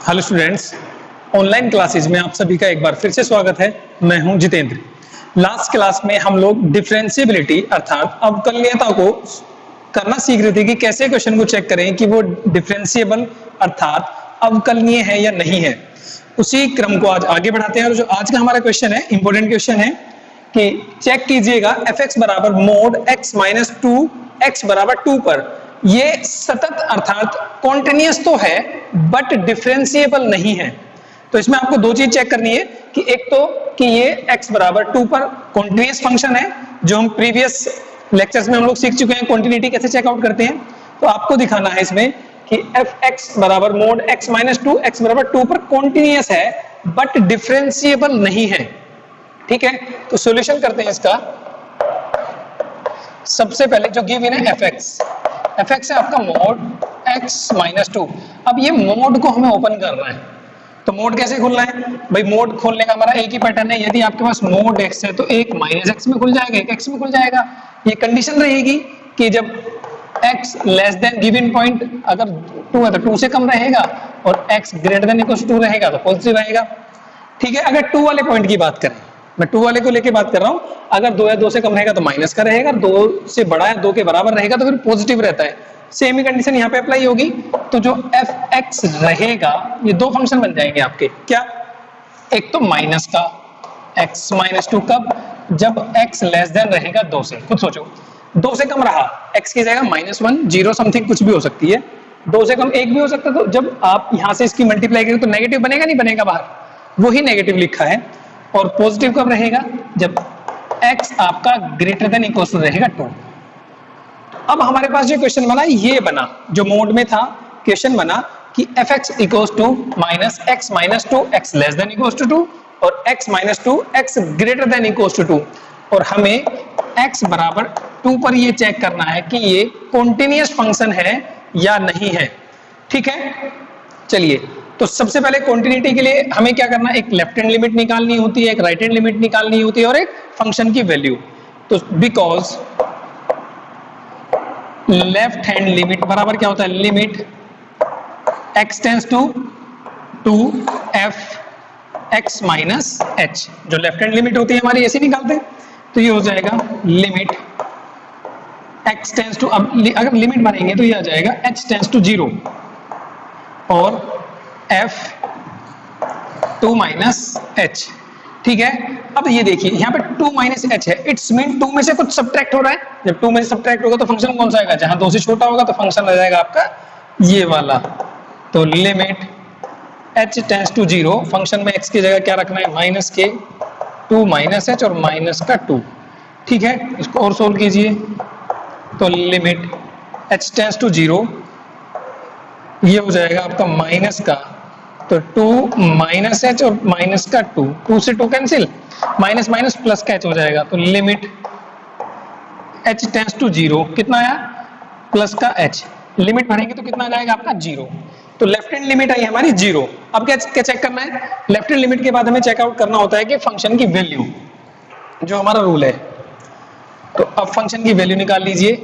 Hello students, online classes में आप सभी का एक बार फिर से स्वागत है। मैं हूं जितेंद्र। लास्ट क्लास में हम लोग डिफरेंशिएबिलिटी अर्थात अवकलनीयता को करना सीख रहे थे कि कैसे क्वेश्चन को चेक करें कि वो डिफरेंशिएबल अर्थात अवकलनीय है या नहीं है। उसी क्रम को आज आगे बढ़ाते हैं और जो आज का हमारा क्वेश्चन है, इंपॉर्टेंट क्वेश्चन है कि चेक कीजिएगा fx बराबर मोड x माइनस 2 x बराबर 2 पर ये सतत अर्थात कॉन्टिन्यूअस तो है बट डिफरेंशिएबल नहीं है। तो इसमें आपको दो चीज चेक करनी है कि एक तो कि ये x बराबर 2 पर कॉन्टिन्यूअस फंक्शन है, जो हम प्रीवियस लेक्चर्स में हम लोग सीख चुके हैं कॉन्टिन्यूटी कैसे चेकआउट करते हैं। तो आपको दिखाना है इसमें कि fx बराबर मोड x माइनस 2 x बराबर 2 पर कॉन्टिन्यूअस है बट डिफरेंशिएबल नहीं है। ठीक है, तो सॉल्यूशन करते हैं इसका। सबसे पहले जो गिवन है fx है आपका मोड x माइनस 2। अब ये मोड को हमें ओपन करना है, तो मोड कैसे खोलना है भाई? मोड खोलने का हमारा एक ही पैटर्न है। यदि आपके पास मोड x है तो एक माइनस x में खुल जाएगा, एक x में खुल जाएगा। ये कंडीशन रहेगी कि जब x less then given point अगर 2 है तो 2 से कम रहेगा और x greater than equal to 2 रहेगा तो पॉजिटिव रहेगा। ठीक है, अगर 2 वाले पॉइंट की बात करें, मैं 2 वाले को लेके बात कर रहा हूं, अगर 2 या 2 से कम रहेगा तो माइनस का रहेगा, 2 से बड़ा है 2 के बराबर रहेगा तो फिर पॉजिटिव रहता है। सेम ही कंडीशन यहाँ पे अप्लाई होगी। तो जो fx रहेगा ये दो फंक्शन बन जाएंगे आपके। क्या? एक तो माइनस का x माइनस 2 कब? जब x लेस देन रहेगा 2 से। खुद सोचो, 2 से कम रहा x की जगह -1 0 समथिंग कुछ भी हो सकती है, 2 से कम 1 भी हो सकता है। तो जब आप यहां से इसकी मल्टीप्लाई करें तो नेगेटिव बनेगा नहीं बनेगा बाहर, वही नेगेटिव लिखा है। और पॉजिटिव कब रहेगा? जब x आपका ग्रेटर देन इक्वल टू रहेगा 2। अब हमारे पास जो क्वेश्चन बना ये बना, जो मोड में था क्वेश्चन बना कि fx equals to minus x minus 2 x less than equals to 2 और x minus 2 x greater than equals to 2। और हमें x बराबर 2 पर ये चेक करना है कि ये कॉन्टिन्यूअस फंक्शन है या नहीं है। ठीक है, चलिए तो सबसे पहले कॉन्टिन्यूटी के लिए हमें क्या करना है? एक लेफ्ट हैंड लिमिट निकालनी होती है, एक राइट हैंड लिमिट निकालनी होती है और एक फंक्शन की वैल्यू। तो बिकॉज लेफ्ट हैंड लिमिट बराबर क्या होता है? Limit x tends to 2f x minus h। जो लेफ्ट हैंड लिमिट होती है हमारी ऐसे निकालते हैं, तो ये हो जाएगा लिमिट x टेंड्स टू, अब अगर लिमिट मारेंगे तो ये आ जाएगा h टेंड्स टू 0 और f 2 माइनस h। ठीक है, अब ये देखिए यहाँ पे 2 माइनस h है, इट्स मीन 2 में से कुछ सब्ट्रैक्ट हो रहा है। जब 2 में से सब्ट्रैक्ट होगा तो फंक्शन कौन सा आएगा? जहां 2 से छोटा होगा तो फंक्शन आ जाएगा आपका ये वाला। तो limit h tends to 0, function में x की जगह क्या रखना है? माइनस के 2 माइनस h और माइनस का 2। ठीक है, इसको और सोल्व कीजिए। तो लिमिट h टेंड्स टू 0 ये हो जाएगा आपका माइनस का, तो 2 माइनस h और माइनस का 2, 2 से 2 कैंसिल, माइनस माइनस प्लस का h हो जाएगा। तो लिमिट h टेंड्स टू 0 कितना आया? प्लस का h। लिमिट भरेंगे तो कितना आ जाएगा आपका? 0। तो लेफ्ट हैंड लिमिट आई हमारी 0। अब क्या चेक करना है? लेफ्ट हैंड लिमिट के बाद हमें चेकआउट करना होता है कि फंक्शन की वैल्यू, जो हमारा रूल है। तो अब फंक्शन की वैल्यू निकाल लीजिए।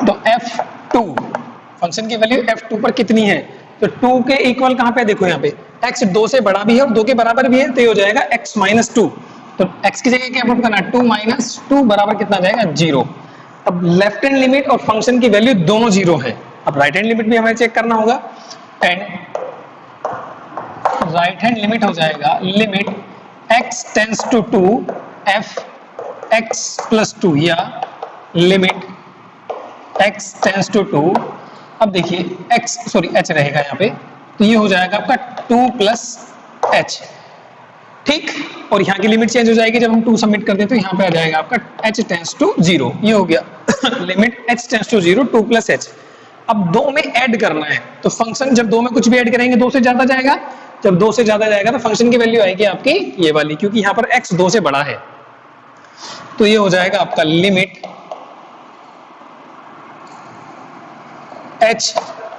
तो f2 फंक्शन की वैल्यू f2 पर कितनी है? तो 2 के इक्वल कहां पे? देखो यहाँ पे x 2 से बड़ा भी है और 2 के बराबर भी है, तो ये हो जाएगा x माइनस 2। तो x की जगह क्या पुट करना है? 2 माइनस 2 बराबर कितना जाएगा? 0। अब लेफ्ट हैंड लिमिट और फंक्शन की वैल्यू दोनों 0 है। अब राइट हैंड लिमिट भी हमें चेक करना होगा, एंड राइट हैंड लिमिट हो जाएगा limit x tends to 2 f x plus 2 या लिमिट x टेंड्स टू 2। अब देखिए h रहेगा यहाँ पे, तो ये हो जाएगा आपका 2 प्लस h। ठीक, और यहाँ की लिमिट चेंज हो जाएगी जब हम 2 सबमिट कर दें, तो यहाँ पे आ जाएगा आपका h टेंड्स टू 0। ये हो गया limit h tends to 0 2 plus h। अब 2 में ऐड करना है, तो फंक्शन जब 2 में कुछ भी ऐड करेंगे 2 से ज्यादा जाएगा, जब 2 से ज्यादा जाएगा तो फंक्शन की वैल्यू आएगी आपकी ये वाली, क्योंकि यहाँ पर x 2 से बड़ा है। तो ये हो जाएगा आपका limit h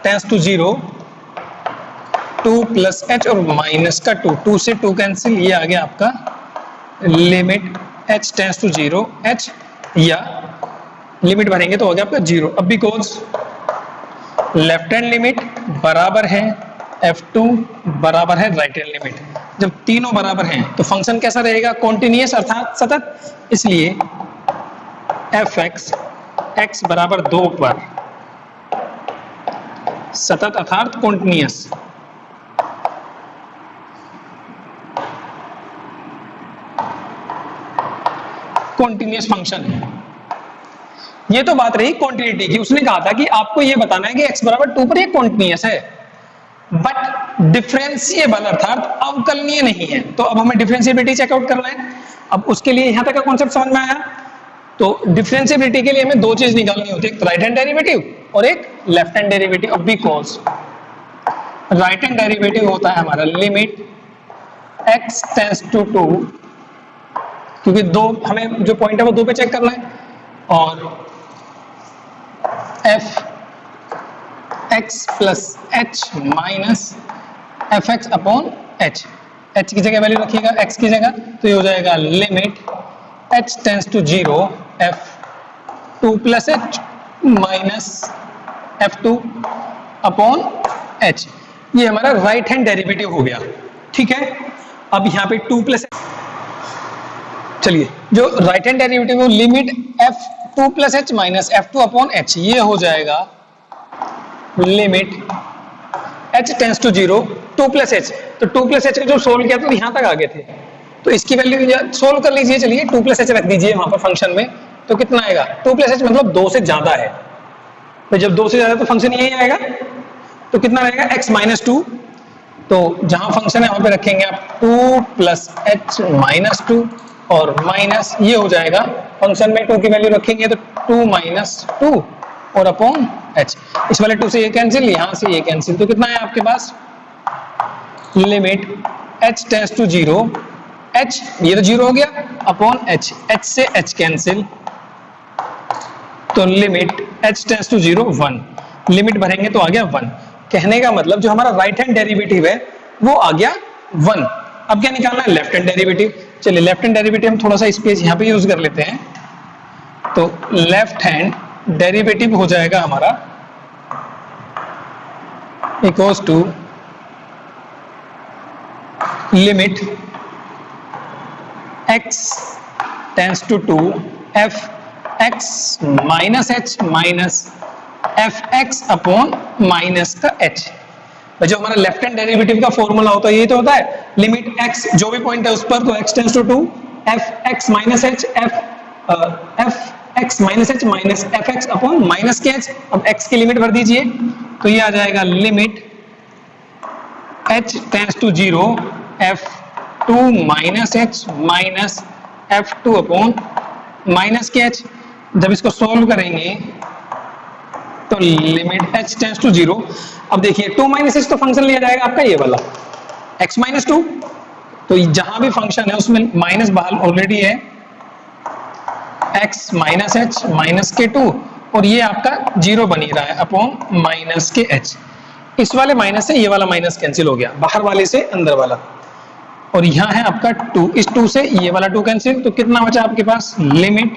tends to 0 2 plus h और माइनस का 2, 2 से 2 कैंसिल, ये आ गया आपका limit h tends to 0 h, या लिमिट भरेंगे तो हो गया आपका 0। अब बिकॉज लेफ्ट हैंड लिमिट बराबर है f2 बराबर है राइट हैंड लिमिट। जब तीनों बराबर हैं तो फंक्शन कैसा रहेगा? कॉन्टिन्यूअस अर्थात सतत। इसलिए fx x बराबर 2 पर सतत अर्थात कॉन्टिन्यूअस। कॉन्टिन्यूअस फंक्शन है। ये तो बात रही कॉन्टिन्यूटी की। उसने कहा था कि आपको ये बताना है कि x बराबर 2 पर ये कॉन्टिन्यूअस है बट डिफरेंशिएबल अर्थात अवकलनीय नहीं है। तो अब हमें डिफरेंशिएबिलिटी चेकआउट करना है। अब उसके लिए यहां तक का कॉन्सेप्ट समझ में आया। तो डिफरेंशिएबिलिटी के लिए हमें दो चीज निकालनी होती है, एक राइट हैंड डेरिवेटिव और एक left hand derivative. Because right hand derivative होता है हमारा लिमिट x टेंड्स टू 2, क्योंकि दो हमें जो पॉइंट है वो 2 पे चेक करना है, और f x plus h minus f x upon h। h की जगह वैल्यू रखिएगा x की जगह, तो ये हो जाएगा limit h tends to 0 f2 plus h minus f2 upon h। ये हमारा राइट हैंड डेरिवेटिव हो गया। ठीक है, अब यहाँ पे 2 प्लस, चलिए जो राइट हैंड डेरिवेटिव है limit f2 plus h minus f2 upon h, ये हो जाएगा limit h tends to 0 2 plus h। तो 2 प्लस h का जो सोल्व किया तो यहां तक आ गए थे, तो इसकी वैल्यू सोल्व कर लीजिए। चलिए 2 प्लस h रख दीजिए वहां पर फंक्शन में, तो कितना आएगा? 2 प्लस h मतलब 2 से ज्यादा है, तो जब 2 से ज्यादा तो फंक्शन यही आएगा। तो कितना रहेगा? x minus 2। तो जहां फंक्शन है वहां पे रखेंगे आप 2 प्लस h माइनस 2 और माइनस ये हो जाएगा, फंक्शन में 2 की वैल्यू रखेंगे तो 2 माइनस 2 और अपॉन h। इस वाले 2 से ये कैंसिल, यहां से ये कैंसिल, तो कितना है आपके पास? Limit h tends to 0 h, ये तो 0 हो गया, अपॉन h, h से h कैंसिल, तो limit h tends to 0 1। Limit भरेंगे तो आ गया 1। कहने का मतलब जो हमारा राइट हैंड डेरिवेटिव है वो आ गया 1। अब क्या निकालना है? Left hand derivative. चलिए लेफ्ट हैंड डेरिवेटिव हम थोड़ा सा स्पेस यहाँ पे यूज कर लेते हैं। तो लेफ्ट हैंड डेरिवेटिव हो जाएगा हमारा equals to limit x tends to 2 f x minus h minus f x upon minus का h। जो हमारा लेफ्ट हैंड डेरिवेटिव का फॉर्मूला होता है यही तो होता है, लिमिट x जो भी पॉइंट है उस पर, तो x tends to 2 f x minus h f x minus h minus f x upon minus के h। अब x की लिमिट भर दीजिए तो ये आ जाएगा limit h tends to 0 f2 minus h minus f2 upon minus के h। जब इसको सोल्व करेंगे तो लिमिट h टेंड्स टू 0। अब देखिए 2 माइनस h तो फंक्शन लिया जाएगा आपका ये वाला x माइनस 2, तो जहां भी फंक्शन है उसमें माइनस बाहर ऑलरेडी है, x माइनस h माइनस के 2, और ये आपका 0 बन ही रहा है अपॉन माइनस के h। इस वाले माइनस से ये वाला माइनस कैंसिल हो गया, बाहर वाले से अंदर वाला, और यहाँ है आपका 2, इस 2 से ये वाला 2 कैंसिल, तो कितना बचा आपके पास? Limit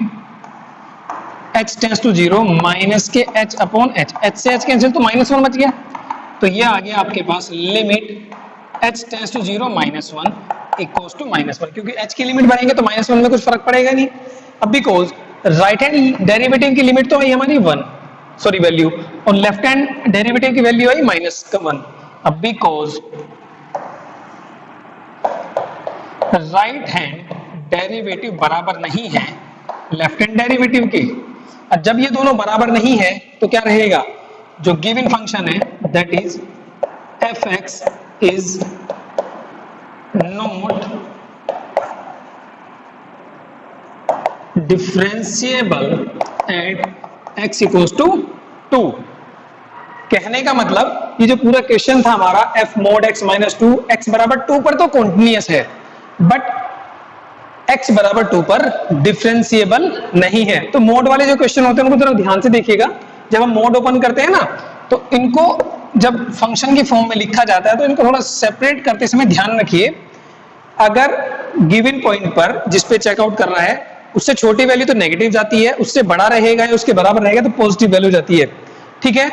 h tends to 0 minus के h अपॉन h, h से h कैंसिल तो माइनस 1 बच गया, तो ये आ गया आपके पास limit h tends to 0 minus 1 equals to minus 1। क्योंकि h की लिमिट भरेंगे तो माइनस 1 में कुछ फर्क पड़ेगा नहीं। अब बिकॉज राइट हैंड डेरिवेटिव की लिमिट तो आई हमारी 1, सॉरी वैल्यू, और लेफ्ट हैंड डेरिवेटिव की वैल्यू आई माइनस का 1। अब बिकॉज राइट हैंड डेरिवेटिव बराबर नहीं है लेफ्ट हैंड डेरिवेटिव के, और जब ये दोनों बराबर नहीं है तो क्या रहेगा? जो गिवन फंक्शन है that is f x is not differentiable at x equals to 2। कहने का मतलब ये जो पूरा क्वेश्चन था हमारा f mod x minus 2 x बराबर 2 पर तो कॉन्टिन्यूअस है, बट x बराबर 2 पर डिफरेंशिएबल नहीं है। तो मोड वाले जो क्वेश्चन होते हैं उनको जरा ध्यान से देखिएगा। जब हम मोड ओपन करते हैं ना, तो इनको जब फंक्शन की फॉर्म में लिखा जाता है तो इनको थोड़ा सेपरेट करते समय ध्यान रखिए। अगर गिवन पॉइंट पर जिस पे चेकआउट कर रहा है उससे छोटी वैल्यू तो नेगेटिव जाती है, उससे बड़ा रहेगा या उसके बराबर रहेगा तो पॉजिटिव वैल्यू जाती है। ठीक है,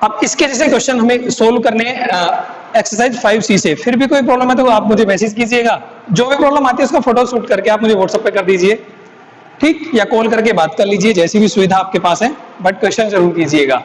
अब इसके जैसे क्वेश्चन हमें सोल्व करने एक्सरसाइज 5C से। फिर भी कोई प्रॉब्लम है तो आप मुझे मैसेज कीजिएगा, जो भी प्रॉब्लम आती है उसका फोटो शूट करके आप मुझे व्हाट्सएप पे कर दीजिए, ठीक, या कॉल करके बात कर लीजिए, जैसी भी सुविधा आपके पास है, बट क्वेश्चन जरूर कीजिएगा।